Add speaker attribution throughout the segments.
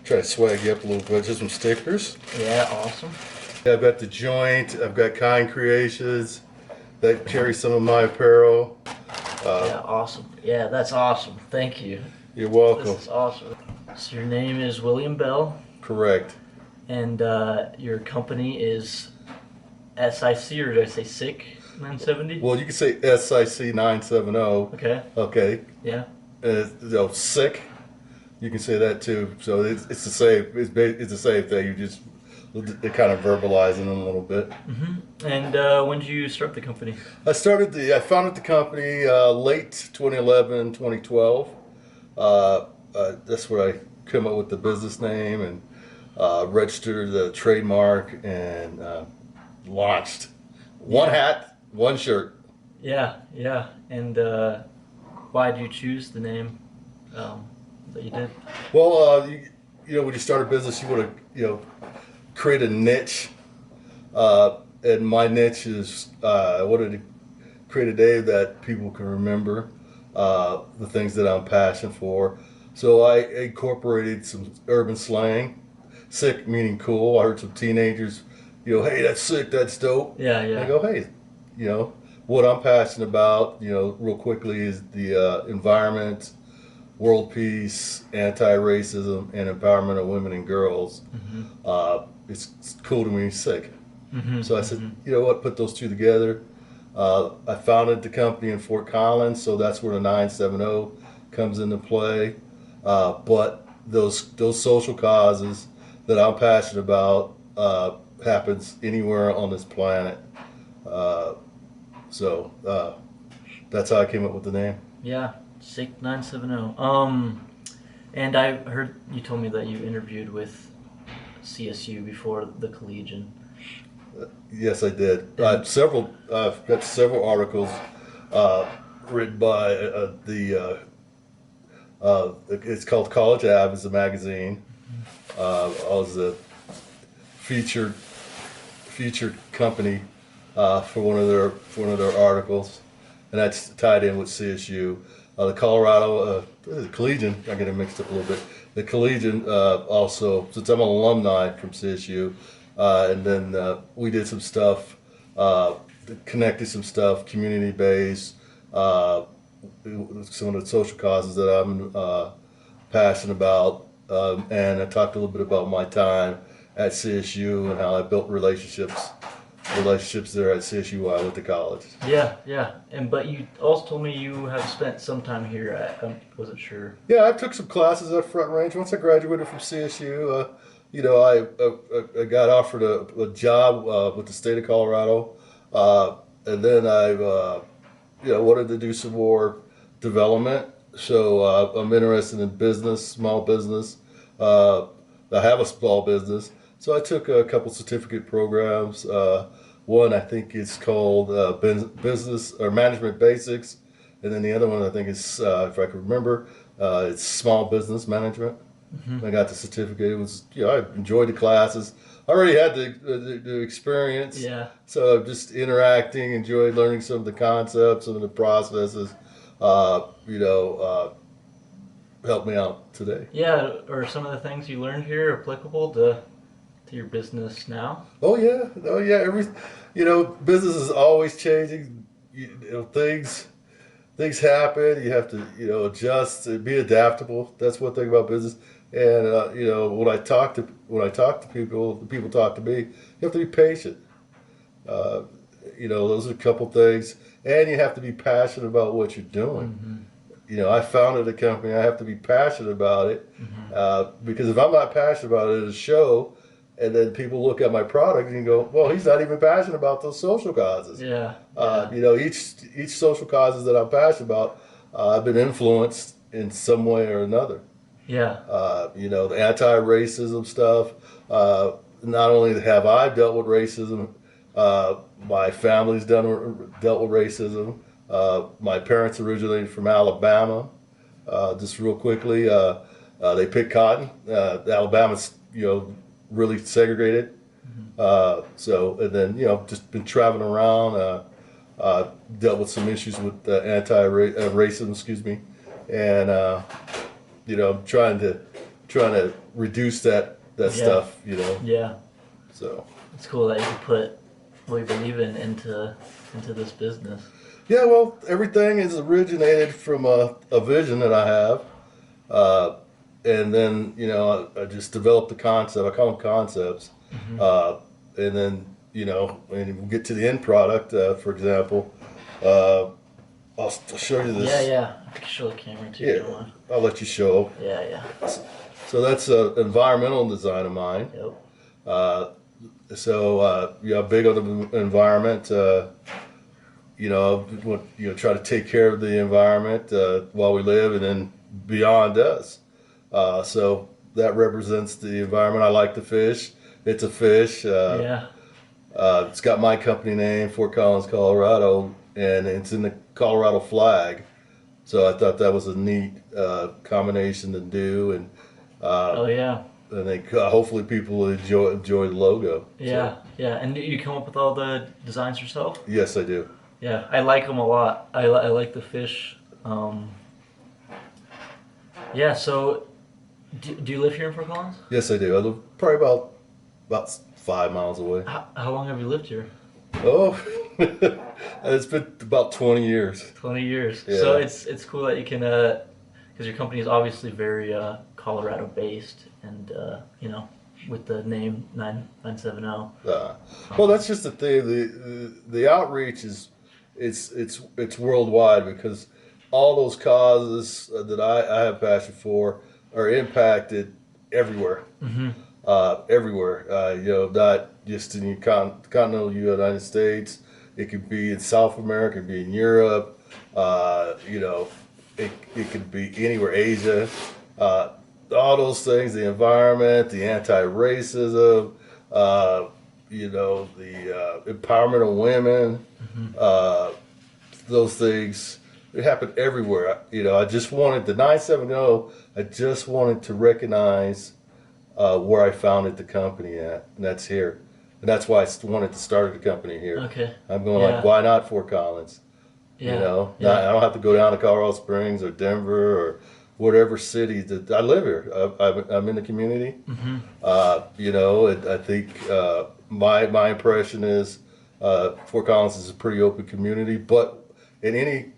Speaker 1: Try to swag you up a little bit. Just some stickers.
Speaker 2: Yeah, awesome.
Speaker 1: I've got the joint. I've got Kind Creations that carry some of my apparel.
Speaker 2: Yeah, awesome. Yeah, that's awesome. Thank you.
Speaker 1: You're welcome.
Speaker 2: This is awesome. So your name is William Bell,
Speaker 1: Correct.
Speaker 2: and your company is SIC, or did I say SICK 970?
Speaker 1: Well, you can say SIC 970.
Speaker 2: Okay.
Speaker 1: Okay.
Speaker 2: Yeah.
Speaker 1: Sick. You can say that too. So it's the same. It's the same thing. You just kind of verbalizing it a little bit.
Speaker 2: And when did you start the company?
Speaker 1: I founded the company late 2011, 2012. That's where I came up with the business name and registered the trademark and launched. One hat, one shirt.
Speaker 2: Yeah, yeah. And why did you choose the name that you did?
Speaker 1: Well, when you start a business, you want to, create a niche. And my niche is I wanted to create a day that people can remember the things that I'm passionate for. So I incorporated some urban slang. Sick meaning cool. I heard some teenagers, hey, that's sick, that's dope.
Speaker 2: Yeah, yeah.
Speaker 1: I go, hey, what I'm passionate about, real quickly is the environment, world peace, anti-racism, and empowerment of women and girls. It's cool to me, sick. So I said, you know what, put those two together. I founded the company in Fort Collins, so that's where the 970 comes into play. But those social causes that I'm passionate about happens anywhere on this planet. So that's how I came up with the name.
Speaker 2: Yeah, SICK 970. And I heard you told me that you interviewed with CSU before the Collegian.
Speaker 1: Yes, I did. I've got several articles written by it's called College Ave, is a magazine. I was a featured company for one of their articles, and that's tied in with CSU. The Colorado Collegian, I get it mixed up a little bit. The Collegian also, since I'm an alumni from CSU, and then we did some stuff, connected some stuff, community based, some of the social causes that I'm passionate about, and I talked a little bit about my time at CSU and how I built relationships there at CSU while I went to college.
Speaker 2: Yeah, yeah. But you also told me you have spent some time here. I wasn't sure.
Speaker 1: Yeah, I took some classes at Front Range. Once I graduated from CSU, I got offered a job with the state of Colorado, and then I wanted to do some more development. So I'm interested in business, small business. I have a small business, so I took a couple certificate programs. One I think is called Business or Management Basics, and then the other one I think is, if I can remember, it's Small Business Management. I got the certificate. It was, I enjoyed the classes. I already had the experience.
Speaker 2: Yeah.
Speaker 1: So just interacting, enjoyed learning some of the concepts, some of the processes. Helped me out today.
Speaker 2: Yeah. Are some of the things you learned here applicable to your business now?
Speaker 1: Oh yeah. Business is always changing. Things happen. You have to, adjust and be adaptable. That's one thing about business. And when I talk to people, the people talk to me. You have to be patient. Those are a couple things, and you have to be passionate about what you're doing. I founded a company. I have to be passionate about it because if I'm not passionate about it at a show, and then people look at my product and go, "Well, he's not even passionate about those social causes."
Speaker 2: Yeah.
Speaker 1: Each social causes that I'm passionate about, I've been influenced in some way or another.
Speaker 2: Yeah.
Speaker 1: The anti-racism stuff. Not only have I dealt with racism, my family's dealt with racism. My parents originated from Alabama. Just real quickly, they pick cotton. Alabama's really segregated. And then just been traveling around. Dealt with some issues with anti-racism, excuse me, and I'm trying to trying to reduce that
Speaker 2: Yeah.
Speaker 1: stuff, you know.
Speaker 2: Yeah.
Speaker 1: So
Speaker 2: It's cool that you can put what you believe in into this business.
Speaker 1: yeah, well, everything is originated from a vision that I have, uh, and then I just developed the concept. I call them concepts,
Speaker 2: Hmm.
Speaker 1: uh, and then when we get to the end product, for example, uh, I'll show you
Speaker 2: Yeah,
Speaker 1: this.
Speaker 2: yeah. I can show the camera too if
Speaker 1: Yeah,
Speaker 2: you don't mind.
Speaker 1: I'll let you show.
Speaker 2: Yeah, yeah.
Speaker 1: So that's an environmental design of mine.
Speaker 2: Yep.
Speaker 1: Uh, big on the environment. Try to take care of the environment while we live, and then beyond us. So that represents the environment. I like the fish. It's a fish.
Speaker 2: Yeah.
Speaker 1: It's got my company name, Fort Collins, Colorado, and it's in the Colorado flag. So I thought that was a neat combination to do,
Speaker 2: Oh yeah.
Speaker 1: and they hopefully people will enjoy the logo.
Speaker 2: Yeah, yeah. And you come up with all the designs yourself?
Speaker 1: Yes, I do.
Speaker 2: Yeah, I like them a lot. I like the fish. Um, yeah. So, do you live here in Fort Collins?
Speaker 1: Yes, I do. I live probably about 5 miles away.
Speaker 2: How long have you lived here?
Speaker 1: Oh, it's been about 20 years.
Speaker 2: 20 years.
Speaker 1: Yeah.
Speaker 2: So it's cool that you can because your company is obviously very Colorado based, and with the name 9970.
Speaker 1: Well, that's just the thing. The outreach is it's worldwide because all those causes that I have passion for are impacted everywhere.
Speaker 2: Mm-hmm.
Speaker 1: Everywhere. Not just in the continental United States. It could be in South America. It could be in Europe. It could be anywhere. Asia. All those things. The environment. The anti-racism. The empowerment of women.
Speaker 2: Mm-hmm.
Speaker 1: Those things. It happened everywhere. I just wanted the 970. I just wanted to recognize where I founded the company at, and that's here. And that's why I wanted to start the company here.
Speaker 2: Okay.
Speaker 1: I'm going
Speaker 2: Yeah.
Speaker 1: like, why not Fort Collins?
Speaker 2: Yeah.
Speaker 1: I
Speaker 2: Yeah.
Speaker 1: don't have to go down to Colorado Springs or Denver or whatever city that I live here. I'm in the community.
Speaker 2: Mm-hmm.
Speaker 1: And I think my impression is Fort Collins is a pretty open community, but in any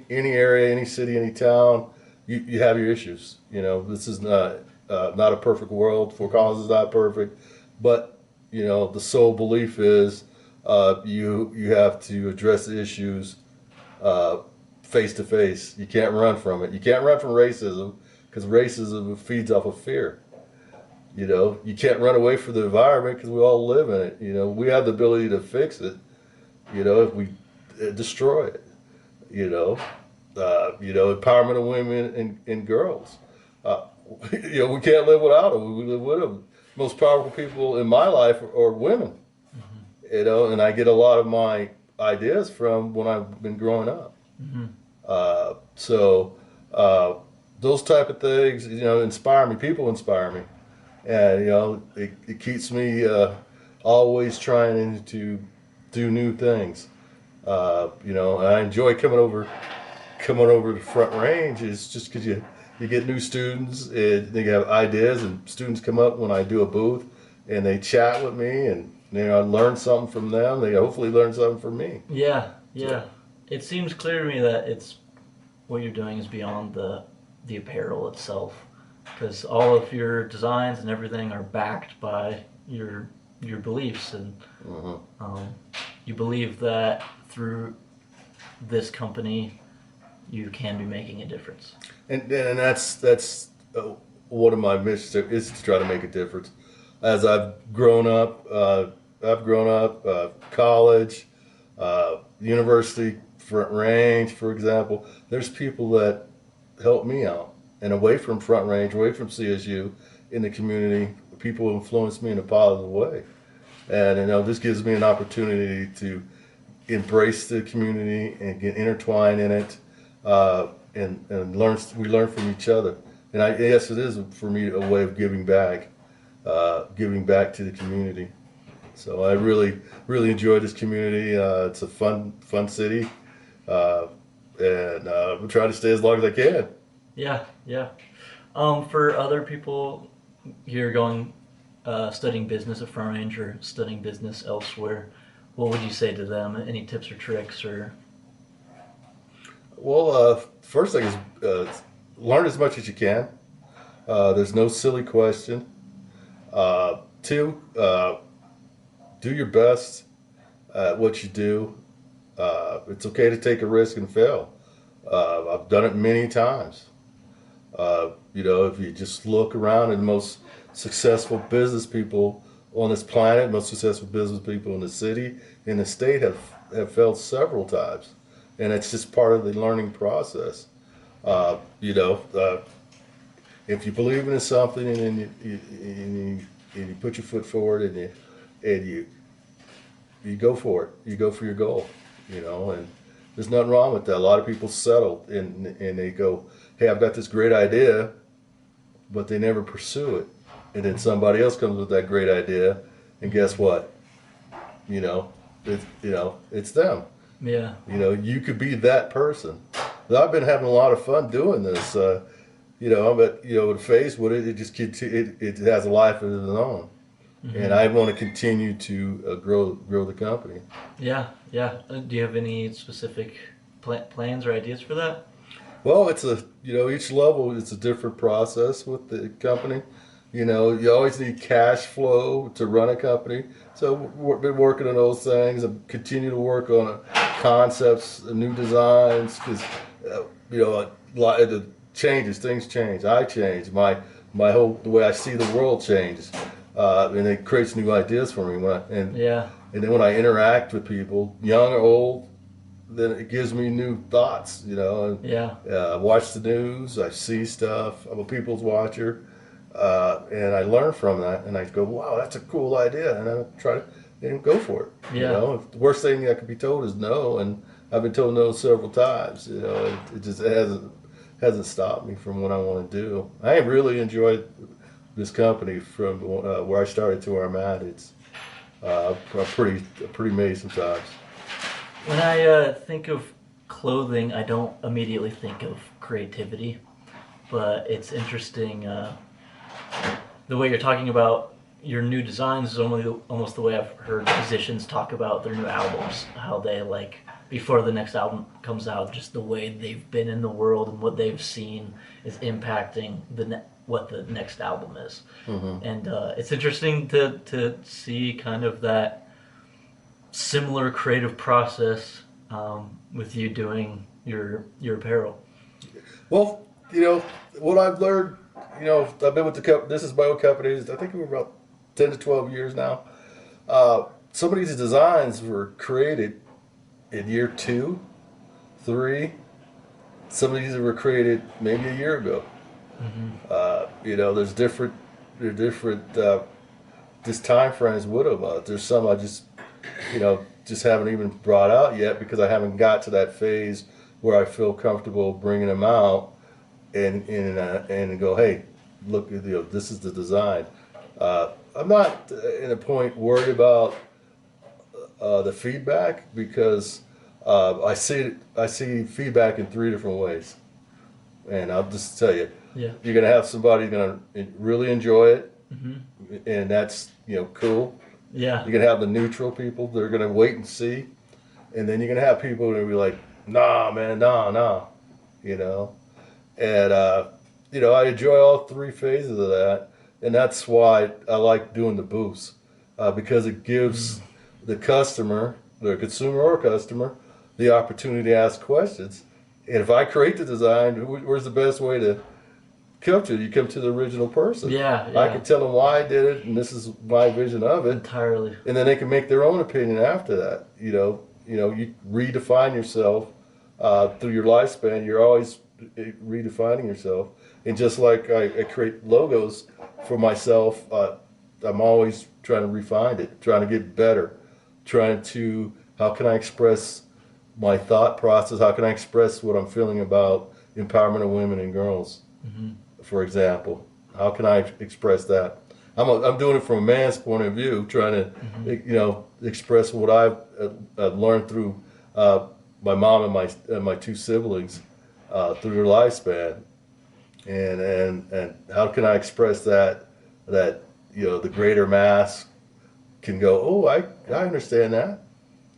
Speaker 1: area, any city, any town, you have your issues. This is not a perfect world. Fort Collins is not perfect, but the sole belief is you have to address the issues face to face. You can't run from it. You can't run from racism because racism feeds off of fear. You can't run away from the environment because we all live in it. We have the ability to fix it. If we destroy it. Empowerment of women and girls. We can't live without them. We live with them. Most powerful people in my life are women.
Speaker 2: Mm-hmm.
Speaker 1: And I get a lot of my ideas from when I've been growing up.
Speaker 2: Mm-hmm.
Speaker 1: So those type of things, inspire me. People inspire me, and it keeps me always trying to do new things. And I enjoy coming over to Front Range is just because you get new students and they have ideas, and students come up when I do a booth and they chat with me, and I learn something from them. They hopefully learn something from me.
Speaker 2: Yeah, yeah. It seems clear to me that it's what you're doing is beyond the apparel itself, because all of your designs and everything are backed by your beliefs, and you believe that through this company you can be making a difference.
Speaker 1: And that's one of my missions is to try to make a difference. As I've grown up, college, university, Front Range, for example. There's people that help me out, and away from Front Range, away from CSU, in the community, people influence me in a positive way. And this gives me an opportunity to embrace the community and get intertwined in it, and learn. We learn from each other. And yes, it is for me a way of giving back to the community. So I really, really enjoy this community. It's a fun city, and I'm trying to stay as long as I can.
Speaker 2: Yeah, yeah. For other people here going studying business at Front Range or studying business elsewhere, what would you say to them? Any tips or tricks or?
Speaker 1: Well, first thing is learn as much as you can. There's no silly question. Two, do your best at what you do. It's okay to take a risk and fail. I've done it many times. If you just look around at the most successful business people on this planet, most successful business people in the city, in the state have failed several times. And it's just part of the learning process. Uh, you know, uh, if you believe in something and then and you put your foot forward and you go for it, you go for your goal, and there's nothing wrong with that. A lot of people settle and they go, hey, I've got this great idea, but they never pursue it. And then somebody else comes with that great idea, and guess what? It's them.
Speaker 2: Yeah.
Speaker 1: You could be that person. I've been having a lot of fun doing this. But with Facebook, it just it has a life of its own, and I want to continue to grow the company.
Speaker 2: Yeah, yeah. Do you have any specific plans or ideas for that?
Speaker 1: Well, it's each level it's a different process with the company. You always need cash flow to run a company. So we've been working on those things and continue to work on concepts, new designs, because a lot of the changes, things change. I change. The way I see the world changes, and it creates new ideas for me.
Speaker 2: Yeah.
Speaker 1: And then when I interact with people, young or old, then it gives me new thoughts.
Speaker 2: Yeah.
Speaker 1: I watch the news. I see stuff. I'm a people's watcher. And I learn from that, and I go, "Wow, that's a cool idea," and I try to go for it.
Speaker 2: Yeah.
Speaker 1: The worst thing I could be told is no, and I've been told no several times. It just hasn't stopped me from what I want to do. I really enjoyed this company from where I started to where I'm at. It's pretty amazing times.
Speaker 2: When I think of clothing, I don't immediately think of creativity, but it's interesting. The way you're talking about your new designs is almost the way I've heard musicians talk about their new albums, how they like before the next album comes out, just the way they've been in the world and what they've seen is impacting what the next album is. And it's interesting to see kind of that similar creative process with you doing your apparel.
Speaker 1: Well, what I've learned, I've been with the company. This is my own company. I think we're about 10 to 12 years now. Some of these designs were created in year 2, 3. Some of these were created maybe a year ago. There's different just time frames with them. There's some I just haven't even brought out yet because I haven't got to that phase where I feel comfortable bringing them out and go, hey, look, this is the design. I'm not in a point worried about the feedback because I see feedback in 3 different ways, and I'll just tell you, you're gonna have somebody who's gonna really enjoy it, and that's cool.
Speaker 2: Yeah.
Speaker 1: You're gonna have the neutral people that are gonna wait and see, and then you're gonna have people that will be like, nah, man, nah. And I enjoy all 3 phases of that, and that's why I like doing the booths because it gives the customer, the consumer or customer, the opportunity to ask questions. And if I create the design, where's the best way to come to it? You come to the original person.
Speaker 2: Yeah.
Speaker 1: I can tell them why I did it, and this is my vision of it.
Speaker 2: Entirely.
Speaker 1: And then they can make their own opinion after that. You redefine yourself through your lifespan. You're always redefining yourself. And just like I create logos for myself, I'm always trying to refine it, trying to get better, how can I express my thought process? How can I express what I'm feeling about empowerment of women and girls, for example? How can I express that? I'm doing it from a man's point of view, trying to, express what I've learned through my mom and my 2 siblings through their lifespan. and how can I express that the greater mass can go, oh, I understand that,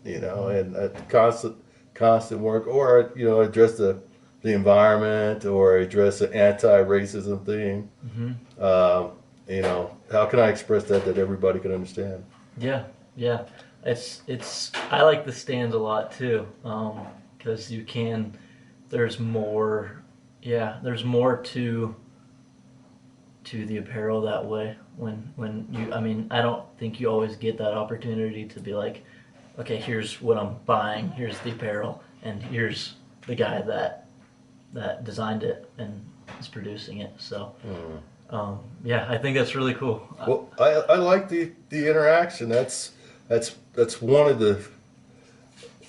Speaker 1: and constant work, or address the environment, or address the anti-racism thing.
Speaker 2: Hmm.
Speaker 1: How can I express that everybody can understand?
Speaker 2: Yeah, yeah. It's. I like the stands a lot too, because you can. There's more. Yeah, there's more to the apparel that way. When you, I mean, I don't think you always get that opportunity to be like, okay, here's what I'm buying. Here's the apparel, and here's the guy that designed it and is producing it. So. Yeah, I think that's really cool.
Speaker 1: Well, I like the interaction. That's one of the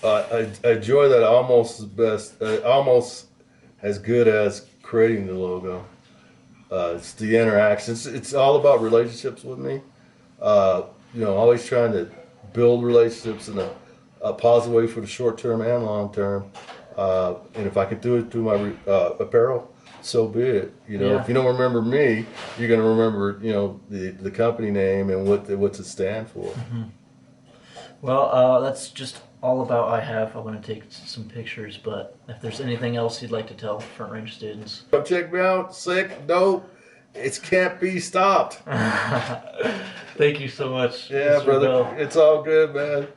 Speaker 1: I enjoy that almost as best, almost as good as creating the logo. It's the interaction. It's all about relationships with me. Always trying to build relationships in a positive way for the short term and long term. And if I can do it through my apparel, so be it.
Speaker 2: Yeah.
Speaker 1: If you don't remember me, you're going to remember, the company name and what's it stand for.
Speaker 2: Well, that's just all about I have. I want to take some pictures, but if there's anything else you'd like to tell Front Range students.
Speaker 1: Come check me out. Sick, dope. It can't be stopped.
Speaker 2: Thank you so much.
Speaker 1: Yeah,
Speaker 2: Mr.
Speaker 1: brother.
Speaker 2: Bell.
Speaker 1: It's all good, man.